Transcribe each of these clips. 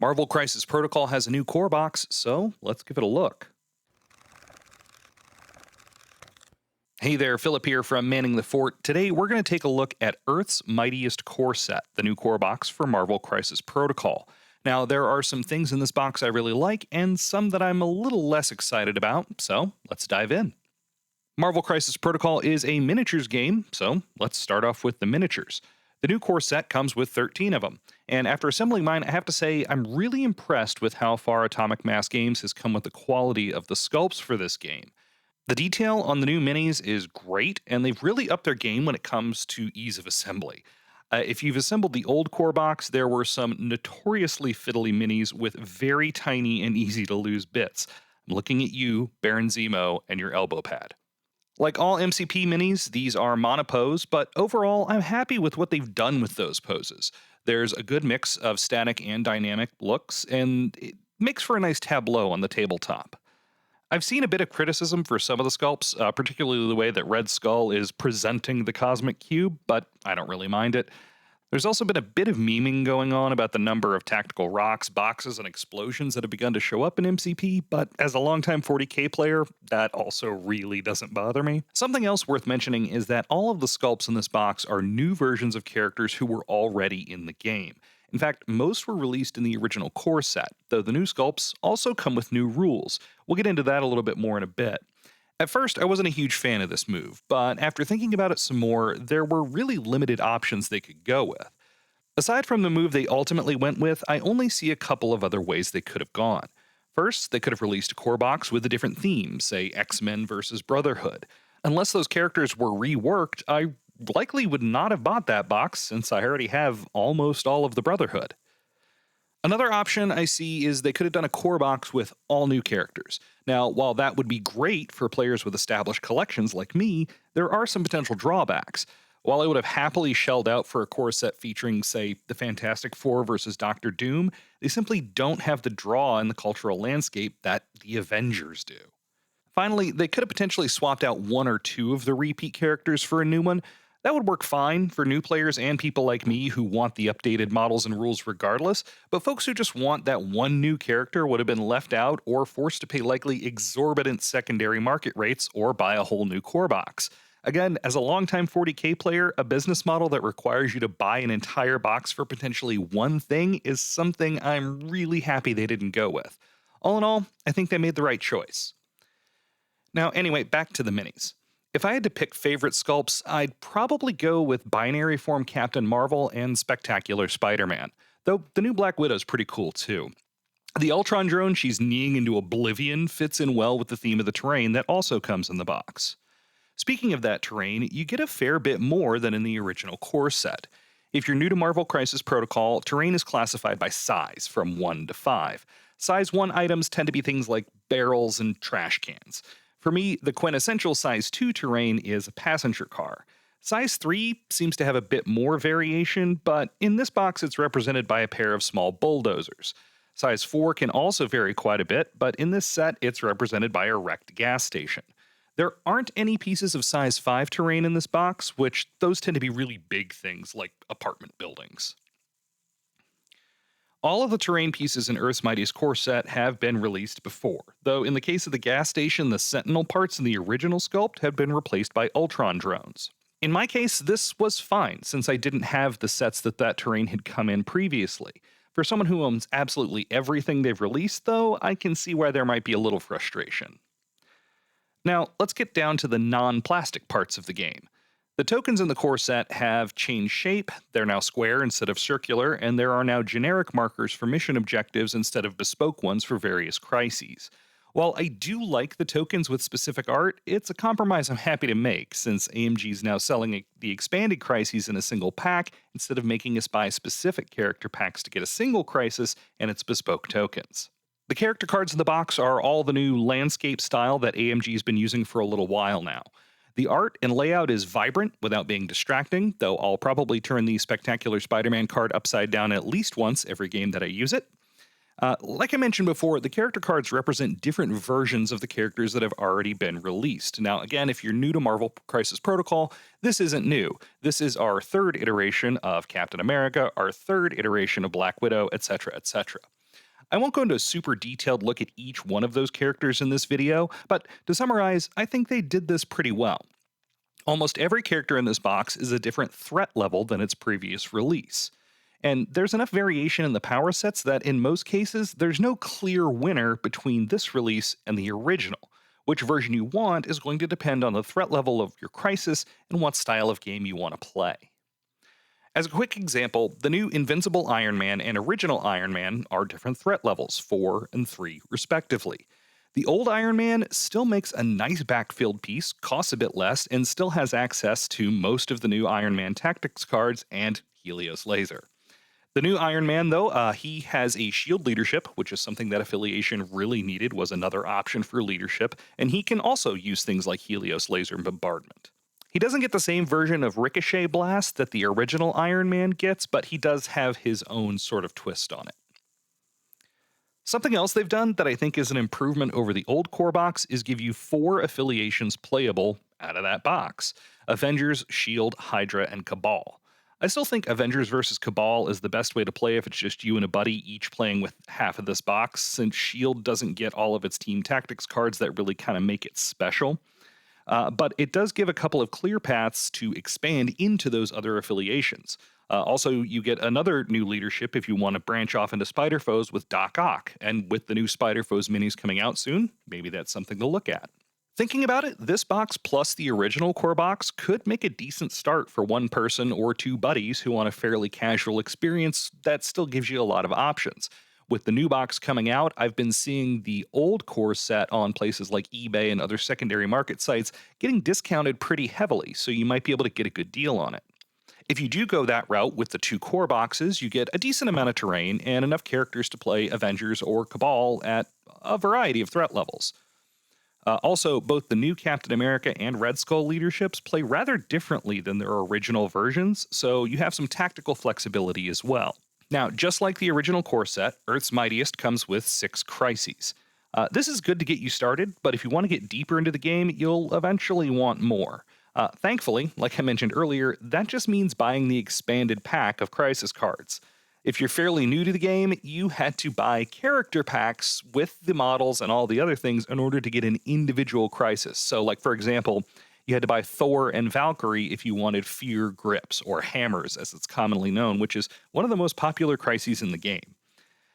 Marvel Crisis Protocol has a new core box, so let's give it a look. Hey there, Philip here from Manning the Fort. Today we're going to take a look at Earth's Mightiest core set, the new core box for Marvel Crisis Protocol. Now, there are some things in this box I really like, and some that I'm a little less excited about, so let's dive in. Marvel Crisis Protocol is a miniatures game, so let's start off with the miniatures. The new core set comes with 13 of them, and after assembling mine, I have to say I'm really impressed with how far Atomic Mass Games has come with the quality of the sculpts for this game. The detail on the new minis is great, and they've really upped their game when it comes to ease of assembly. If you've assembled the old core box, there were some notoriously fiddly minis with very tiny and easy to lose bits. I'm looking at you, Baron Zemo, and your elbow pad. Like all MCP minis, these are monopose, but overall, I'm happy with what they've done with those poses. There's a good mix of static and dynamic looks, and it makes for a nice tableau on the tabletop. I've seen a bit of criticism for some of the sculpts, particularly the way that Red Skull is presenting the Cosmic Cube, but I don't really mind it. There's also been a bit of memeing going on about the number of tactical rocks, boxes, and explosions that have begun to show up in MCP, but as a longtime 40k player, that also really doesn't bother me. Something else worth mentioning is that all of the sculpts in this box are new versions of characters who were already in the game. In fact, most were released in the original core set, though the new sculpts also come with new rules. We'll get into that a little bit more in a bit. At first, I wasn't a huge fan of this move, but after thinking about it some more, there were really limited options they could go with. Aside from the move they ultimately went with, I only see a couple of other ways they could have gone. First, they could have released a core box with a different theme, say X-Men versus Brotherhood. Unless those characters were reworked, I likely would not have bought that box since I already have almost all of the Brotherhood. Another option I see is they could have done a core box with all new characters. Now, while that would be great for players with established collections like me, there are some potential drawbacks. While I would have happily shelled out for a core set featuring, say, the Fantastic Four versus Doctor Doom, they simply don't have the draw in the cultural landscape that the Avengers do. Finally, they could have potentially swapped out one or two of the repeat characters for a new one. That would work fine for new players and people like me who want the updated models and rules regardless, but folks who just want that one new character would have been left out or forced to pay likely exorbitant secondary market rates or buy a whole new core box. Again, as a longtime 40k player, a business model that requires you to buy an entire box for potentially one thing is something I'm really happy they didn't go with. All in all, I think they made the right choice. Now, anyway, back to the minis. If I had to pick favorite sculpts, I'd probably go with Binary Form Captain Marvel and Spectacular Spider-Man, though the new Black Widow's pretty cool too. The Ultron drone she's kneeing into oblivion fits in well with the theme of the terrain that also comes in the box. Speaking of that terrain, you get a fair bit more than in the original core set. If you're new to Marvel Crisis Protocol, terrain is classified by size, from 1 to 5. Size 1 items tend to be things like barrels and trash cans. For me, the quintessential size 2 terrain is a passenger car. Size 3 seems to have a bit more variation, but in this box it's represented by a pair of small bulldozers. Size 4 can also vary quite a bit, but in this set it's represented by a wrecked gas station. There aren't any pieces of size 5 terrain in this box, which those tend to be really big things like apartment buildings. All of the terrain pieces in Earth's Mightiest core set have been released before, though in the case of the gas station, the Sentinel parts in the original sculpt have been replaced by Ultron drones. In my case, this was fine, since I didn't have the sets that terrain had come in previously. For someone who owns absolutely everything they've released, though, I can see why there might be a little frustration. Now, let's get down to the non-plastic parts of the game. The tokens in the core set have changed shape, they're now square instead of circular, and there are now generic markers for mission objectives instead of bespoke ones for various crises. While I do like the tokens with specific art, it's a compromise I'm happy to make, since AMG is now selling the expanded crises in a single pack instead of making us buy specific character packs to get a single crisis and its bespoke tokens. The character cards in the box are all the new landscape style that AMG's been using for a little while now. The art and layout is vibrant without being distracting, though I'll probably turn the Spectacular Spider-Man card upside down at least once every game that I use it. Like I mentioned before, the character cards represent different versions of the characters that have already been released. Now, again, if you're new to Marvel Crisis Protocol, this isn't new. This is our third iteration of Captain America, our third iteration of Black Widow, etc., etc. I won't go into a super detailed look at each one of those characters in this video, but to summarize, I think they did this pretty well. Almost every character in this box is a different threat level than its previous release. And there's enough variation in the power sets that in most cases, there's no clear winner between this release and the original. Which version you want is going to depend on the threat level of your crisis and what style of game you want to play. As a quick example, the new Invincible Iron Man and original Iron Man are different threat levels, 4 and 3 respectively. The old Iron Man still makes a nice backfield piece, costs a bit less, and still has access to most of the new Iron Man tactics cards and Helios Laser. The new Iron Man, though, he has a shield leadership, which is something that affiliation really needed, was another option for leadership, and he can also use things like Helios Laser and Bombardment. He doesn't get the same version of Ricochet Blast that the original Iron Man gets, but he does have his own sort of twist on it. Something else they've done that I think is an improvement over the old core box is give you 4 affiliations playable out of that box: Avengers, Shield, Hydra, and Cabal. I still think Avengers versus Cabal is the best way to play if it's just you and a buddy each playing with half of this box, since Shield doesn't get all of its team tactics cards that really kind of make it special. But it does give a couple of clear paths to expand into those other affiliations. Also, you get another new leadership if you want to branch off into Spider Foes with Doc Ock, and with the new Spider Foes minis coming out soon, maybe that's something to look at. Thinking about it, this box plus the original core box could make a decent start for one person or two buddies who want a fairly casual experience that still gives you a lot of options. With the new box coming out, I've been seeing the old core set on places like eBay and other secondary market sites getting discounted pretty heavily, so you might be able to get a good deal on it. If you do go that route with the 2 core boxes, you get a decent amount of terrain and enough characters to play Avengers or Cabal at a variety of threat levels. Also, both the new Captain America and Red Skull leaderships play rather differently than their original versions, so you have some tactical flexibility as well. Now, just like the original core set, Earth's Mightiest comes with 6 crises. This is good to get you started, but if you want to get deeper into the game, you'll eventually want more. Thankfully, like I mentioned earlier, that just means buying the expanded pack of crisis cards. If you're fairly new to the game, you had to buy character packs with the models and all the other things in order to get an individual crisis. So, like, for example, you had to buy Thor and Valkyrie if you wanted Fear Grips, or Hammers as it's commonly known, which is one of the most popular crises in the game.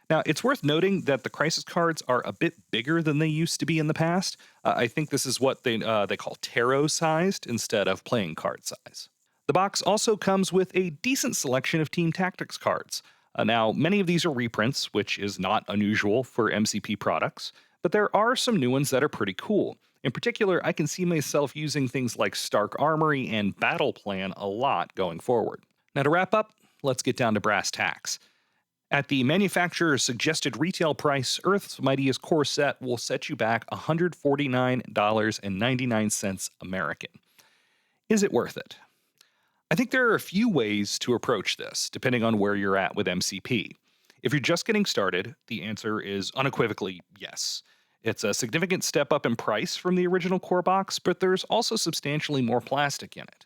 Now, it's worth noting that the crisis cards are a bit bigger than they used to be in the past. I think this is what they call tarot-sized instead of playing card size. The box also comes with a decent selection of team tactics cards. Now, many of these are reprints, which is not unusual for MCP products, but there are some new ones that are pretty cool. In particular, I can see myself using things like Stark Armory and Battle Plan a lot going forward. Now, to wrap up, let's get down to brass tacks. At the manufacturer's suggested retail price, Earth's Mightiest core set will set you back $149.99 American. Is it worth it? I think there are a few ways to approach this, depending on where you're at with MCP. If you're just getting started, the answer is unequivocally yes. It's a significant step up in price from the original core box, but there's also substantially more plastic in it.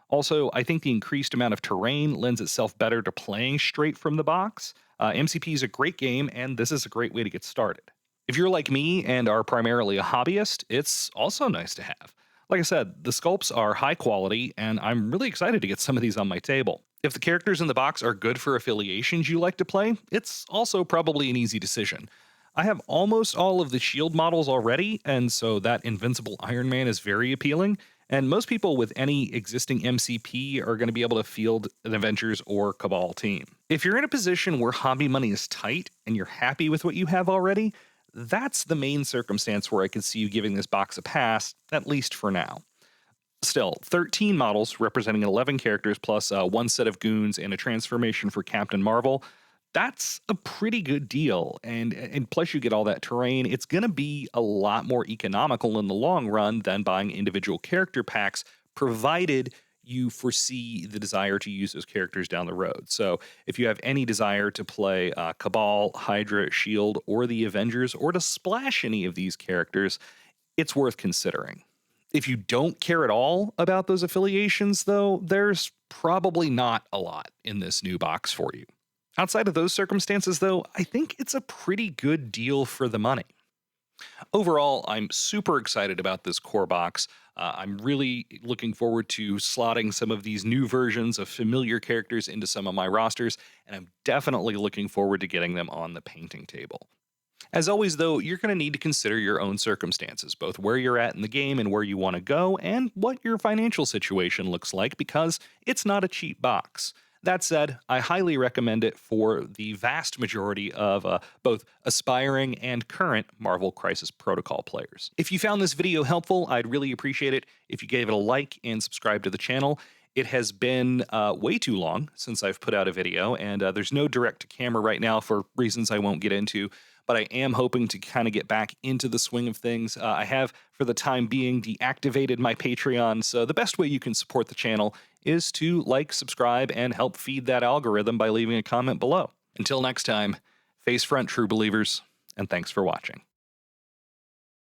Also, I think the increased amount of terrain lends itself better to playing straight from the box. MCP is a great game, and this is a great way to get started. If you're like me and are primarily a hobbyist, it's also nice to have. Like I said, the sculpts are high quality, and I'm really excited to get some of these on my table. If the characters in the box are good for affiliations you like to play, it's also probably an easy decision. I have almost all of the shield models already, and so that Invincible Iron Man is very appealing, and most people with any existing MCP are going to be able to field an Avengers or Cabal team. If you're in a position where hobby money is tight and you're happy with what you have already, that's the main circumstance where I could see you giving this box a pass, at least for now. Still, 13 models representing 11 characters plus one set of goons and a transformation for Captain Marvel. That's a pretty good deal, and plus you get all that terrain. It's going to be a lot more economical in the long run than buying individual character packs, provided you foresee the desire to use those characters down the road. So if you have any desire to play Cabal, Hydra, Shield, or the Avengers, or to splash any of these characters, it's worth considering. If you don't care at all about those affiliations, though, there's probably not a lot in this new box for you. Outside of those circumstances, though, I think it's a pretty good deal for the money. Overall, I'm super excited about this core box. I'm really looking forward to slotting some of these new versions of familiar characters into some of my rosters, and I'm definitely looking forward to getting them on the painting table. As always, though, you're going to need to consider your own circumstances, both where you're at in the game and where you want to go, and what your financial situation looks like, because it's not a cheap box. That said, I highly recommend it for the vast majority of both aspiring and current Marvel Crisis Protocol players. If you found this video helpful, I'd really appreciate it if you gave it a like and subscribe to the channel. It has been way too long since I've put out a video, and there's no direct to camera right now for reasons I won't get into, but I am hoping to kind of get back into the swing of things. I have, for the time being, deactivated my Patreon, so the best way you can support the channel is to like, subscribe, and help feed that algorithm by leaving a comment below. Until next time, face front, true believers, and thanks for watching.